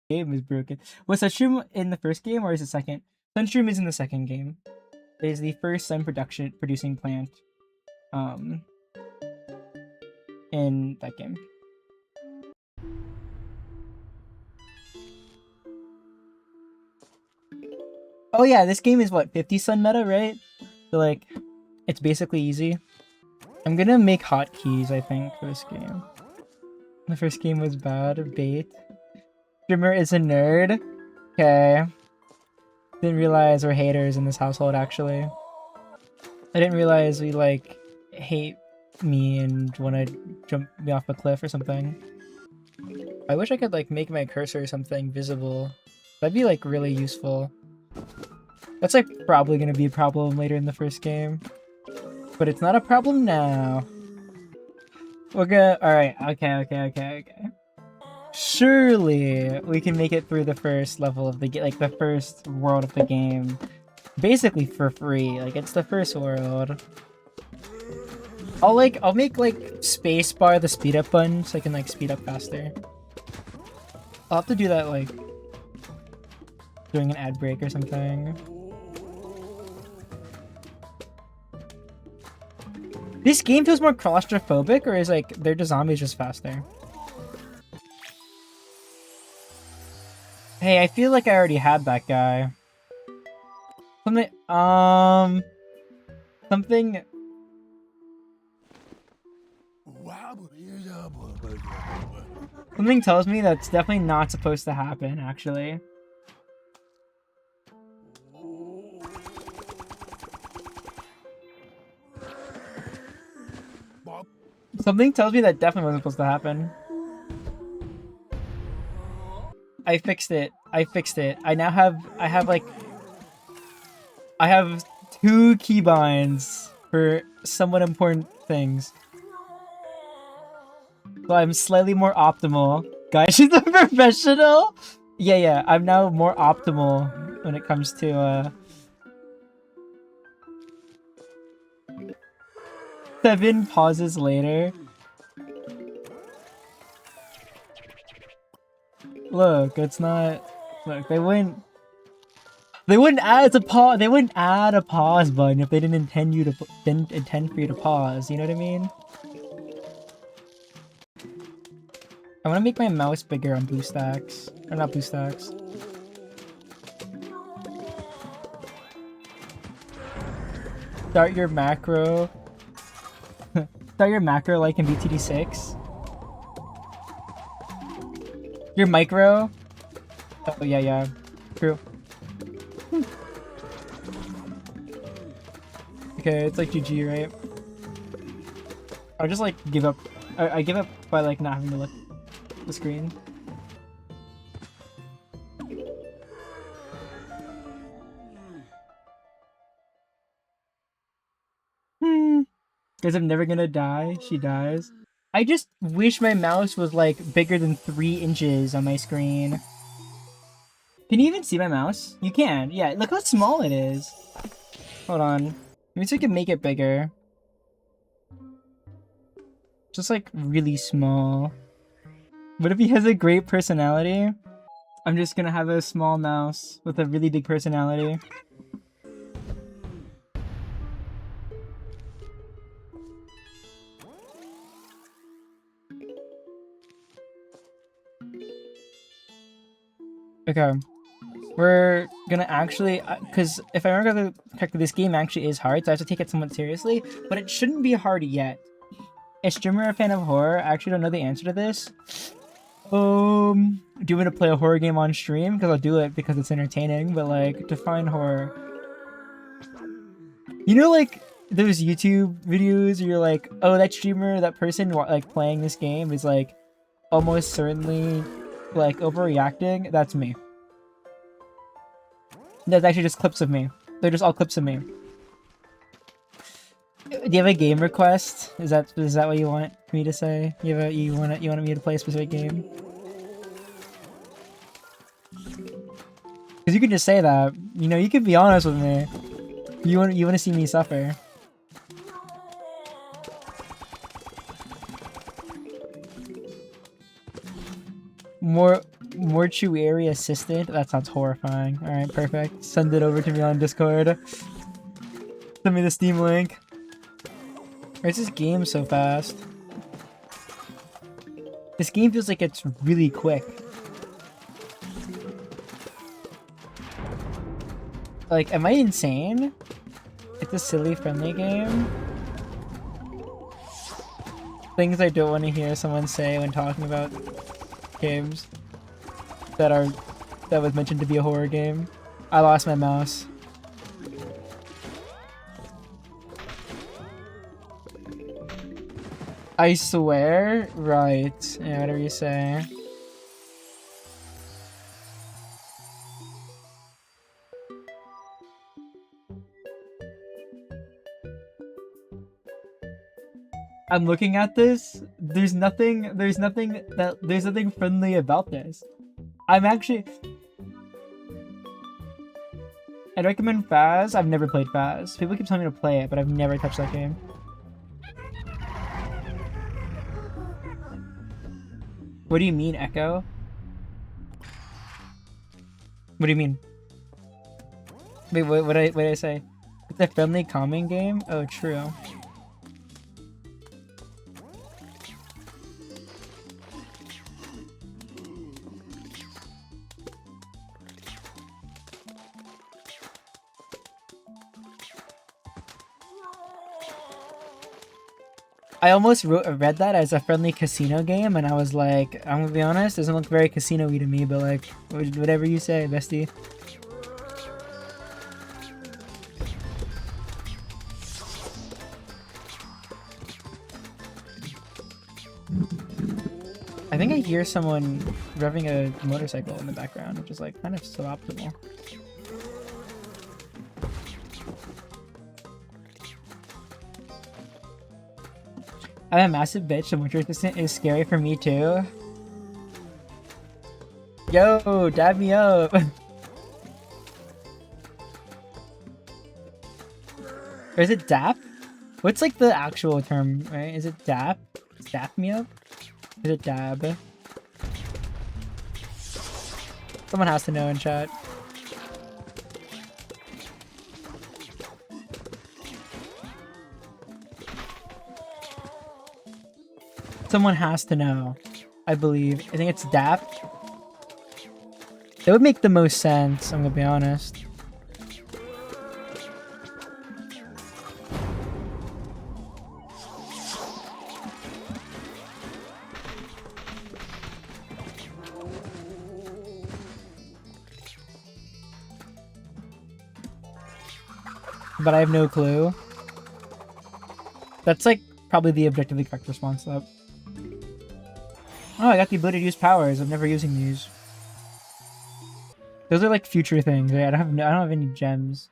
game is broken. Was Sunstream in the first game or is it second? Sunstream is in the second game. It is the first sun producing plant in that game. Oh yeah, this game is what, 50 sun meta, right? So like, it's basically easy. I'm gonna make hotkeys, I think, for this game. The first game was bad. Bait. Streamer is a nerd. Okay. Didn't realize we're haters in this household, actually. I didn't realize we, like, hate me and want to jump me off a cliff or something. I wish I could, like, make my cursor or something visible. That'd be, like, really useful. That's, like, probably gonna be a problem later in the first game. But it's not a problem now. We're gonna... Alright, okay. Surely we can make it through the first level of the game, like the first world of the game, basically for free. Like, it's the first world. I'll make like spacebar the speed up button so I can like speed up faster. I'll have to do that like during an ad break or something. This game feels more claustrophobic, or is like their zombies just faster? Hey, I feel like I already had that guy. Something tells me that's definitely not supposed to happen, actually. Something tells me that definitely wasn't supposed to happen. I fixed it. I now have, I have 2 keybinds for somewhat important things. So I'm slightly more optimal. Guys, she's a professional? Yeah, I'm now more optimal when it comes to, 7 pauses later. Look, it's not. Look, they wouldn't add a pause. They wouldn't add a pause button if they didn't intend for you to pause. You know what I mean? I want to make my mouse bigger on BlueStacks, or not BlueStacks. Start your macro. Start your macro like in BTD6. Your micro? Oh, yeah. True. Okay, it's like GG, right? I'll just like give up. I give up by like not having to look at the screen. Guys, I'm never gonna die. She dies. I just wish my mouse was like bigger than 3 inches on my screen. Can you even see my mouse? You can. Yeah, look how small it is. Hold on. Maybe I can make it bigger. Just like really small. What if he has a great personality? I'm just gonna have a small mouse with a really big personality. Okay, we're gonna actually, because if I remember correctly, this game actually is hard, so I have to take it somewhat seriously, but it shouldn't be hard yet. Is streamer a fan of horror? I actually don't know the answer to this. Do you want to play a horror game on stream? Because I'll do it because it's entertaining, but like, define horror. You know, like, those YouTube videos where you're like, oh, that streamer, that person like playing this game is like almost certainly like overreacting? That's me. That's actually just clips of me. They're just all clips of me. Do you have a game request? Is that what you want me to say? You want me to play a specific game? Because you can just say that. You know, you can be honest with me. You want to see me suffer. Mortuary assistant. That sounds horrifying. All right, perfect. Send it over to me on Discord. Send me the Steam link. Why is this game so fast? This game feels like it's really quick. Like, am I insane? It's a silly, friendly game. Things I don't want to hear someone say when talking about games that was mentioned to be a horror game. I lost my mouse. I swear? Right. Yeah, whatever you say. I'm looking at this. There's nothing friendly about this. I'd recommend Faz. I've never played Faz. People keep telling me to play it, but I've never touched that game. What do you mean, Echo? What do you mean? Wait, what did I say? It's a friendly, calming game? Oh, true. I almost read that as a friendly casino game, and I was like, I'm gonna be honest, it doesn't look very casino-y to me, but like, whatever you say, bestie. I think I hear someone revving a motorcycle in the background, which is like kind of suboptimal. I'm a massive bitch, the winter assistant is scary for me too. Yo, dab me up! Or is it dap? What's like the actual term, right? Is it dap? Dap me up? Is it dab? Someone has to know in chat. Someone has to know, I believe. I think it's DAP. That would make the most sense, I'm gonna be honest. But I have no clue. That's like probably the objectively correct response to that. Oh, I got the ability to use powers. I'm never using these. Those are like future things. Right? I don't have any gems.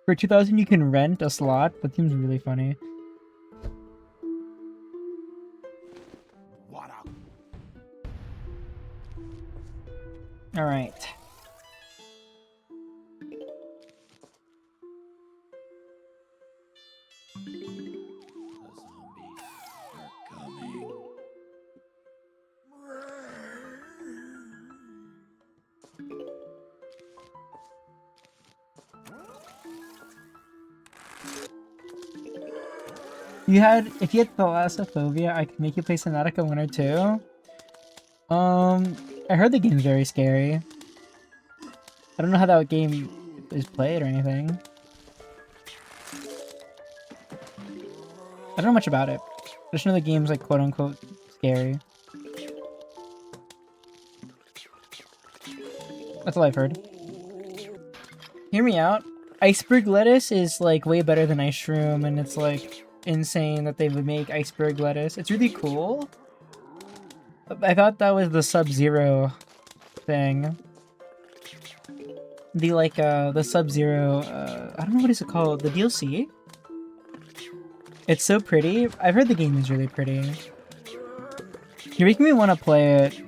For 2,000 you can rent a slot? That seems really funny. Alright. If you had thalassophobia, I could make you play Subnautica 1 or 2. I heard the game's very scary. I don't know how that game is played or anything. I don't know much about it. I just know the game's like quote-unquote scary. That's all I've heard. Hear me out. Iceberg lettuce is like way better than ice shroom, and it's like insane that they would make iceberg lettuce. It's really cool. I thought that was the Sub-Zero thing. The like the Sub-Zero I don't know what is it called, the DLC? It's so pretty. I've heard the game is really pretty. You're making me want to play it.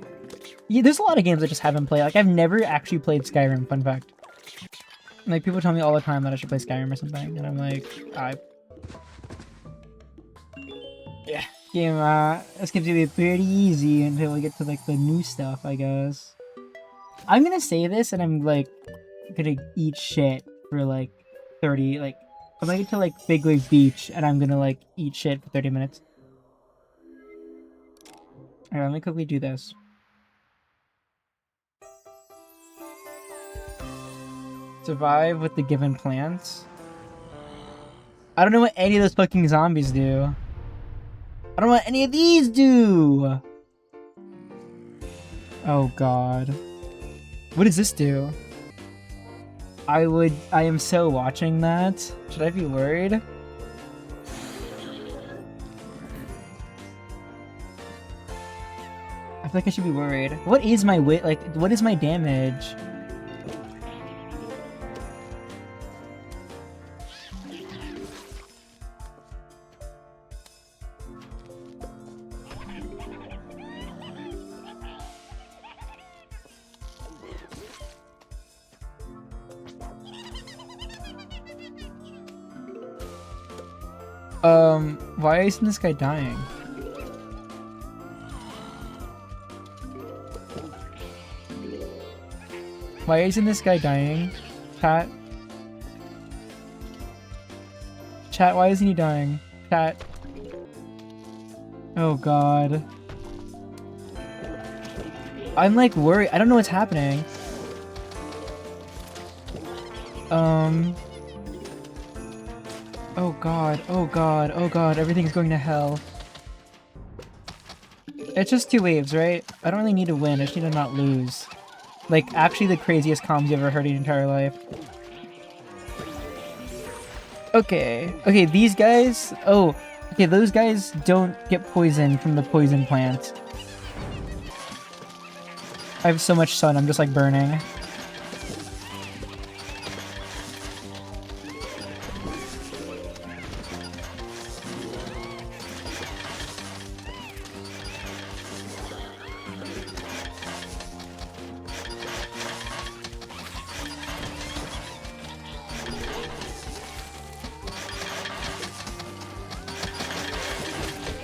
Yeah, there's a lot of games I just haven't played. Like, I've never actually played Skyrim, fun fact. Like, people tell me all the time that I should play Skyrim or something, and I'm like, yeah. Game, this game's gonna be pretty easy until we get to, like, the new stuff, I guess. I'm gonna say this, and I'm, like, gonna eat shit for, like, 30, like, I'm gonna get to, like, Big Wave Beach, and I'm gonna, like, eat shit for 30 minutes. Alright, let me quickly do this. Survive with the given plants. I don't know what any of those fucking zombies do. I don't know what any of these do! Oh god. What does this do? I am so watching that. Should I be worried? I feel like I should be worried. What is my weight? Like, what is my damage? Why isn't this guy dying? Why isn't this guy dying? Chat? Chat, why isn't he dying? Chat? Oh god. I'm like worried. I don't know what's happening. Oh god, oh god, oh god, everything's going to hell. It's just 2 waves, right? I don't really need to win, I just need to not lose. Like, actually the craziest comms you ever heard in your entire life. Okay, okay, these guys... Oh, okay, those guys don't get poisoned from the poison plant. I have so much sun, I'm just like burning.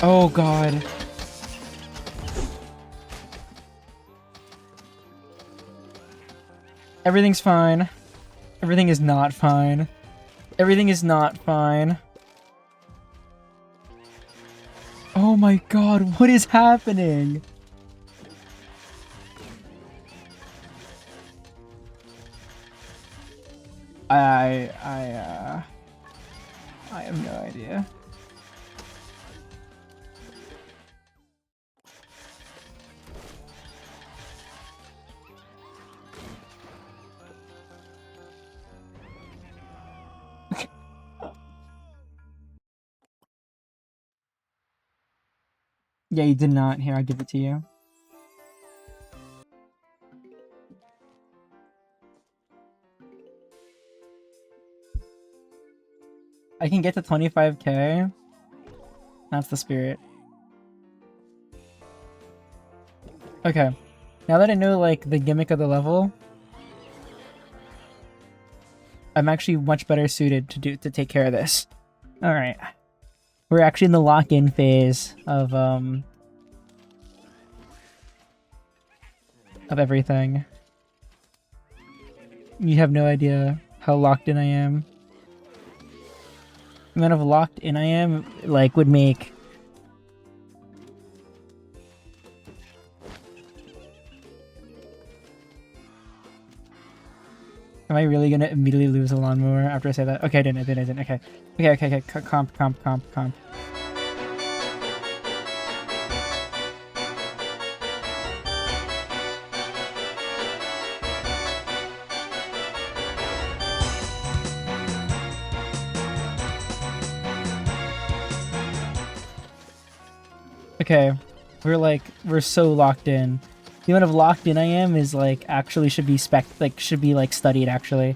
Oh god. Everything's fine. Everything is not fine. Everything is not fine. Oh my god, what is happening? I have no idea. Yeah, you did not. Here, I'll give it to you. I can get to 25k. That's the spirit. Okay. Now that I know, like, the gimmick of the level, I'm actually much better suited to take care of this. Alright. We're actually in the lock-in phase of everything. You have no idea how locked in I am. The amount of locked in I am, like, would make... Am I really gonna immediately lose a lawnmower after I say that? Okay, I didn't. Okay. Okay. Comp. Okay. We're so locked in. The amount of locked in I am is like actually should be studied actually.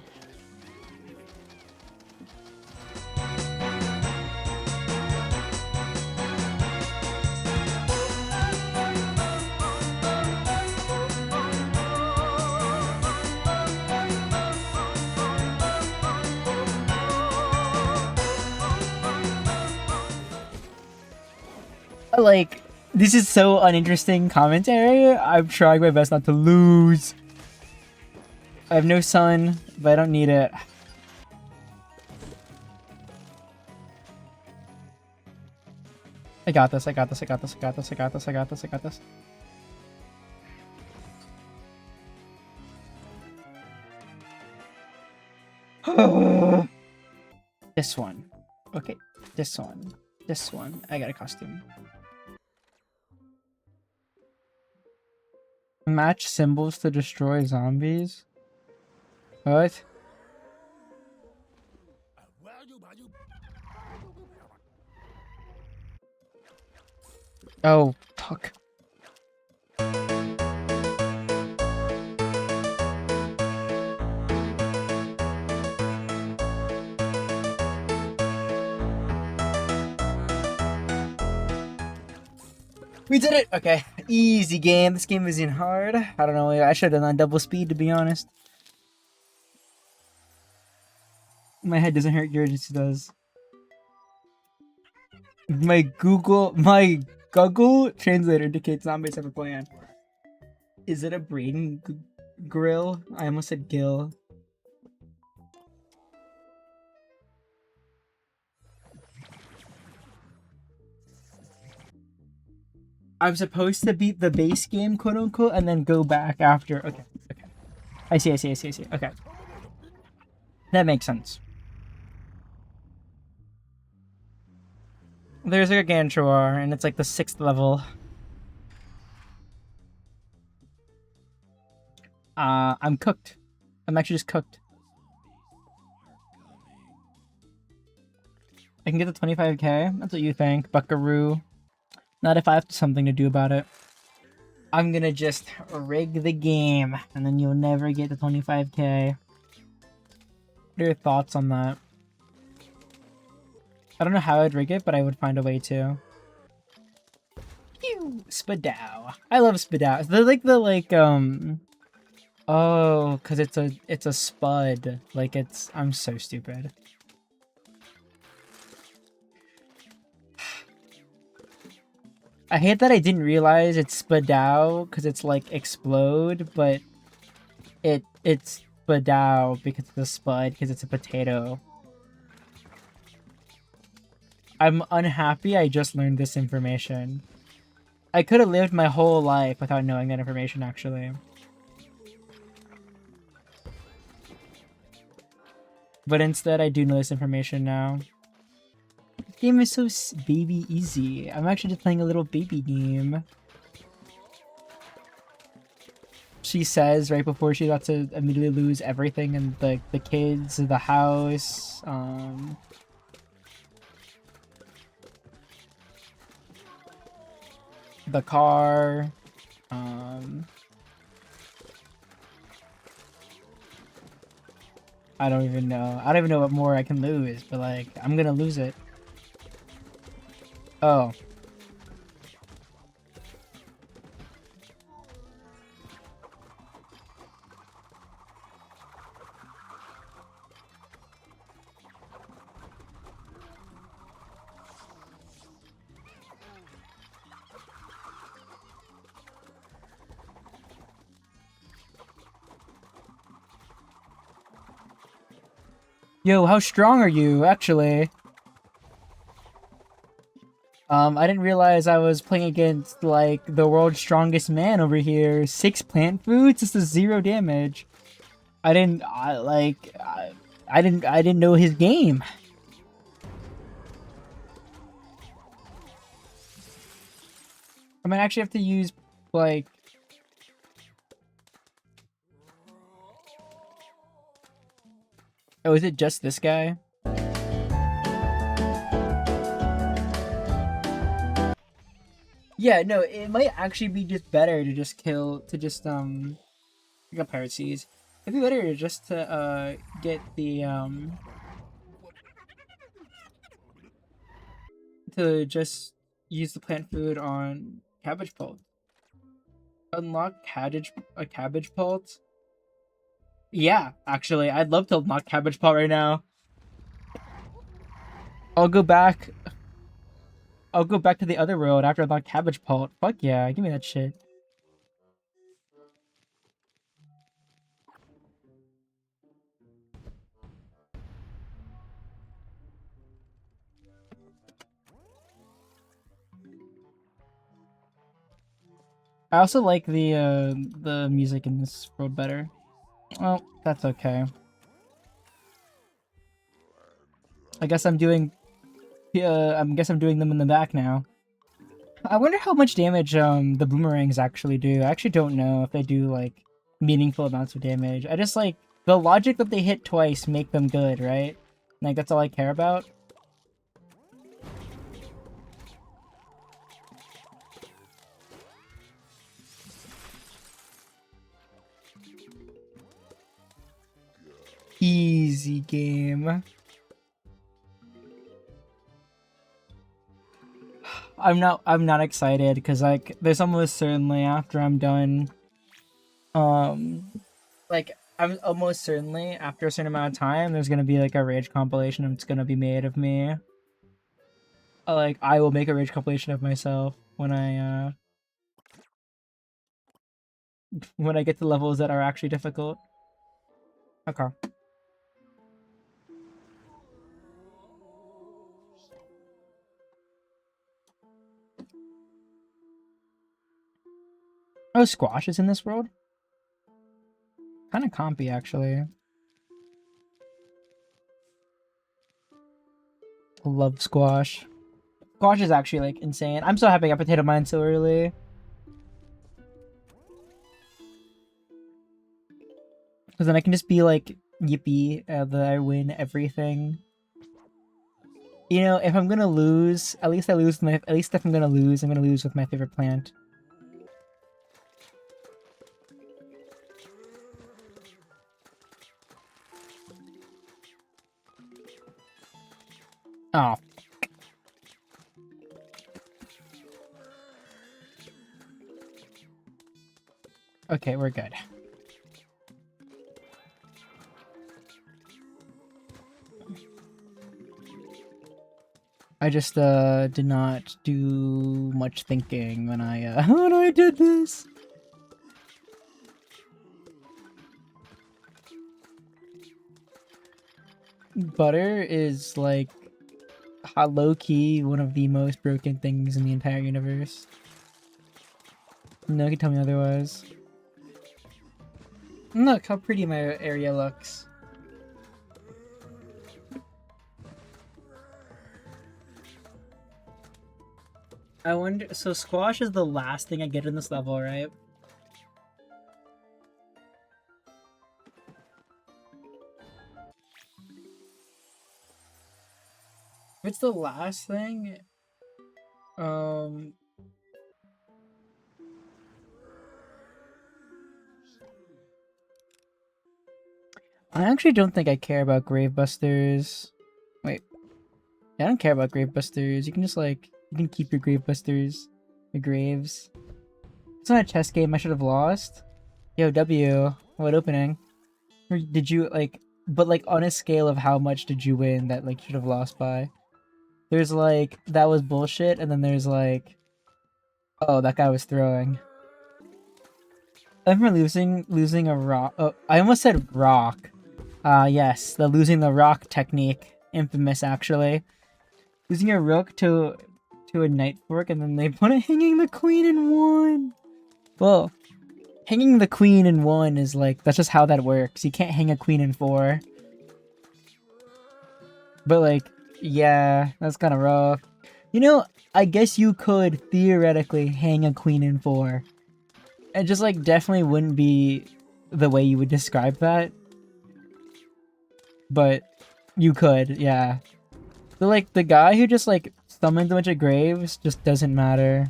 Like, this is so uninteresting commentary. I'm trying my best not to lose. I have no sun, but I don't need it. I got this, I got this, I got this, I got this, I got this, I got this, I got this. This one. Okay, this one. This one. I got a costume. Match symbols to destroy zombies? What? Oh, fuck. We did it! Okay, easy game. This game isn't hard. I don't know, I should have done on double speed to be honest. My head doesn't hurt, yours just does. My Google Translator indicates zombies have a plan. Is it a brain grill? I almost said gill. I'm supposed to beat the base game, quote unquote, and then go back after. Okay, okay. I see. Okay. That makes sense. There's a Gargantuar, and it's like the 6th level. I'm cooked. I'm actually just cooked. I can get the 25k? That's what you think, buckaroo. Not if I have something to do about it. I'm gonna just rig the game, and then you'll never get the 25k. What are your thoughts on that? I don't know how I'd rig it, but I would find a way to. Pew! Spadow. I love Spadow. They're like the oh, cause it's a spud. Like I'm so stupid. I hate that I didn't realize it's Spadow because it's like explode, but it's Spadow because it's a spud because it's a potato. I'm unhappy I just learned this information. I could have lived my whole life without knowing that information actually. But instead I do know this information now. This game is so baby easy. I'm actually just playing a little baby game. She says right before she's about to immediately lose everything, and the kids, the house, the car, I don't even know. I don't even know what more I can lose, but like, I'm gonna lose it. Oh. Yo, how strong are you, actually? I didn't realize I was playing against, like, the world's strongest man over here. 6 plant foods? This is 0 damage. I didn't know his game. I might actually have to use, like... Oh, is it just this guy? Yeah, no, it might actually be just better to just pick up Pirate Seas. It'd be better just to, get the, to just use the plant food on cabbage pult. Unlock a cabbage pult? Yeah, actually, I'd love to unlock cabbage pult right now. I'll go back. I'll go back to the other world after I unlock Cabbage Pult. Fuck yeah, give me that shit. I also like the music in this world better. Well, that's okay. I guess I'm doing I'm doing them in the back now. I wonder how much damage the boomerangs actually do. I actually don't know if they do like meaningful amounts of damage. I just like the logic that they hit twice make them good, right? Like that's all I care about. Easy game. I'm not excited because like there's almost certainly after I'm done like I'm almost certainly after a certain amount of time there's gonna be like a rage compilation that's gonna be made of me. Like I will make a rage compilation of myself when I get to levels that are actually difficult. Okay. Oh, Squash is in this world? Kind of compy, actually. Love Squash. Squash is actually, like, insane. I'm so happy I got Potato Mine so early. Because then I can just be, like, yippee that I win everything. You know, if I'm gonna lose, at least if I'm gonna lose with my favorite plant. Oh. Okay, we're good. I just did not do much thinking when I when I did this. Butter is like low-key one of the most broken things in the entire universe. No one can tell me otherwise. Look how pretty my area looks. I wonder, so Squash is the last thing I get in this level, right? If it's the last thing, I actually don't think I care about Gravebusters. Wait. I don't care about Gravebusters. You can just like, you can keep your Gravebusters. The Graves. It's not a chess game I should have lost. Yo, W. What opening? Or did you like, but like on a scale of how much did you win that like you should have lost by? There's like, that was bullshit, and then there's like, oh, that guy was throwing. I remember losing a rock. Oh, I almost said rock. Yes, the losing the rock technique. Infamous, actually. Losing a rook to a knight fork, and then they put it hanging the queen in one. Well, hanging the queen in one is like, that's just how that works. You can't hang a queen in four. But like, yeah, that's kind of rough. You know, I guess you could theoretically hang a queen in four. It just like definitely wouldn't be the way you would describe that. But you could, yeah. So like the guy who just like summons a bunch of graves just doesn't matter.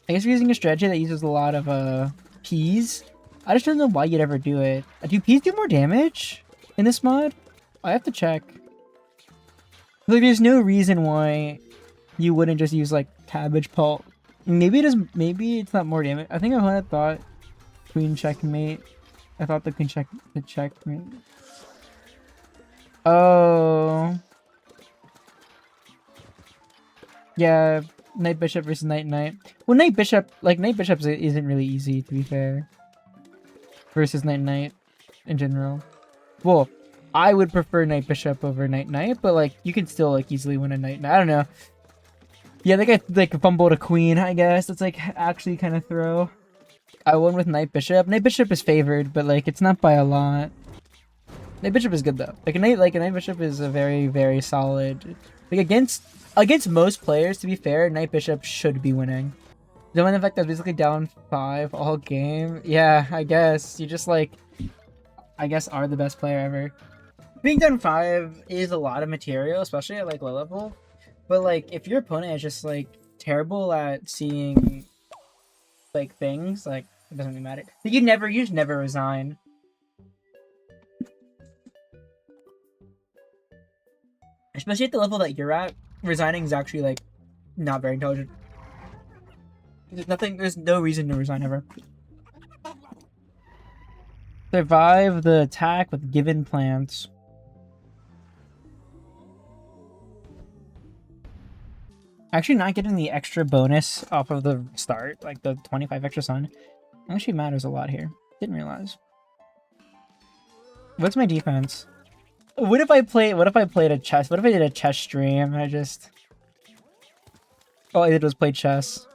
I guess we're using a strategy that uses a lot of peas. I just don't know why you'd ever do it. Do peas do more damage in this mod? I have to check. Like there's no reason why you wouldn't just use like cabbage pulp. Maybe it is. Maybe it's not more damage. I think I had thought queen checkmate. I thought the checkmate. Oh. Yeah, Knight Bishop versus Knight Knight. Well, Knight Bishop, like Knight Bishop isn't really easy, to be fair. Versus Knight Knight in general. Well, I would prefer Knight Bishop over Knight Knight, but like you can still like easily win a Knight Knight. I don't know. Yeah, they got like fumbled a queen, I guess. It's like actually kind of throw. I won with Knight Bishop. Knight Bishop is favored, but like it's not by a lot. Knight Bishop is good though. Like a Knight Bishop is a very solid. Like against most players, to be fair, Knight Bishop should be winning. The one effect that's basically down 5 all game. Yeah, I guess you just like, I guess are the best player ever. Being down 5 is a lot of material, especially at like low level. But like if your opponent is just like terrible at seeing like things, like it doesn't really matter. You just never resign. Especially at the level that you're at, resigning is actually like not very intelligent. There's no reason to resign ever. Survive the attack with given plants. Actually not getting the extra bonus off of the start, like the 25 extra sun, actually matters a lot here. Didn't realize. What's my defense? What if I played a chess? What if I did a chess stream? All I did was play chess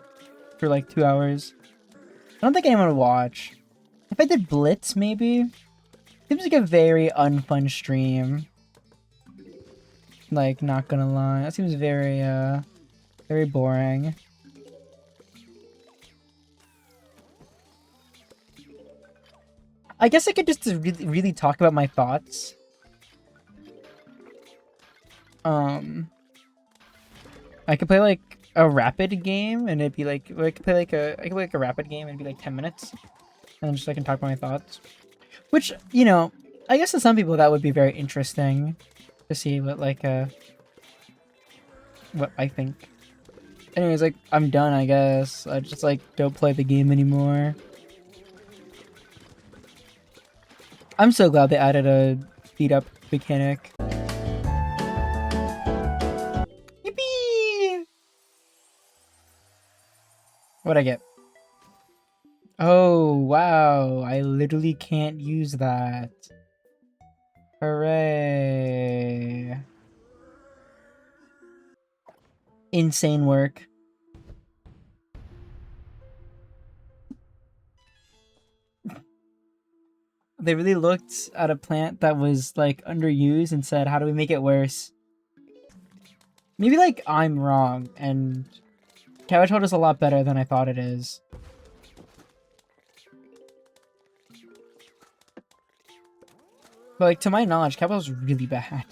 for like 2 hours. I don't think anyone would watch. If I did Blitz, maybe? Seems like a very unfun stream. Like, not gonna lie. That seems very boring. I guess I could just really talk about my thoughts. I could play like a rapid game and it'd be like, I could play like a rapid game and it'd be like 10 minutes. And then just I can talk about my thoughts. Which, you know, I guess to some people that would be very interesting to see what like what I think. Anyways, like I'm done, I guess. I just like don't play the game anymore. I'm so glad they added a beat up mechanic. Yippee! What'd I get? Oh, wow. I literally can't use that. Hooray. Insane work. They really looked at a plant that was like underused and said, how do we make it worse? Maybe like I'm wrong and Cabbage Hold is a lot better than I thought it is. But like to my knowledge, Cabbage is really bad.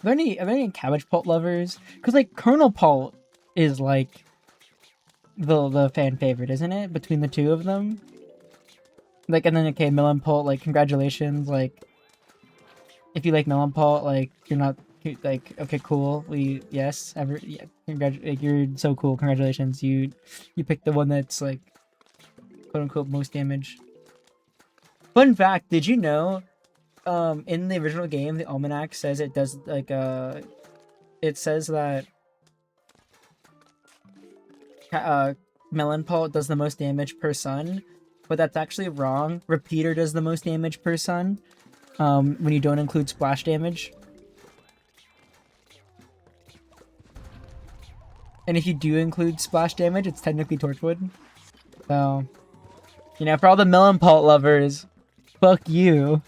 Are there any Cabbage Pult lovers? Because like Kernel Pult is like the fan favorite, isn't it? Between the two of them. Like, and then okay, Melon Pult, like congratulations. Like if you like Melon Pult, like you're not like okay, cool. Yeah, you're so cool. Congratulations. You picked the one that's like quote unquote most damage. Fun fact, did you know in the original game the almanac says it does like it says that Melon Pult does the most damage per sun, but that's actually wrong. Repeater does the most damage per sun when you don't include splash damage. And if you do include splash damage, it's technically Torchwood. So, you know, for all the Melon Pult lovers, fuck you.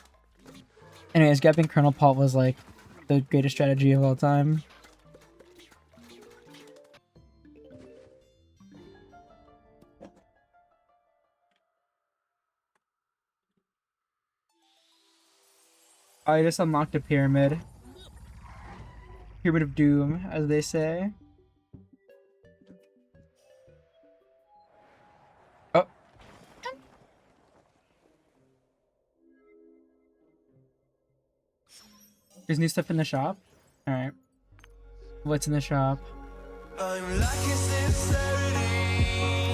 Anyways, grabbing Kernel Pult was like the greatest strategy of all time. I just unlocked a pyramid. Pyramid of Doom, as they say. Oh. There's new stuff in the shop? Alright. What's in the shop? I'm lacking sincerity.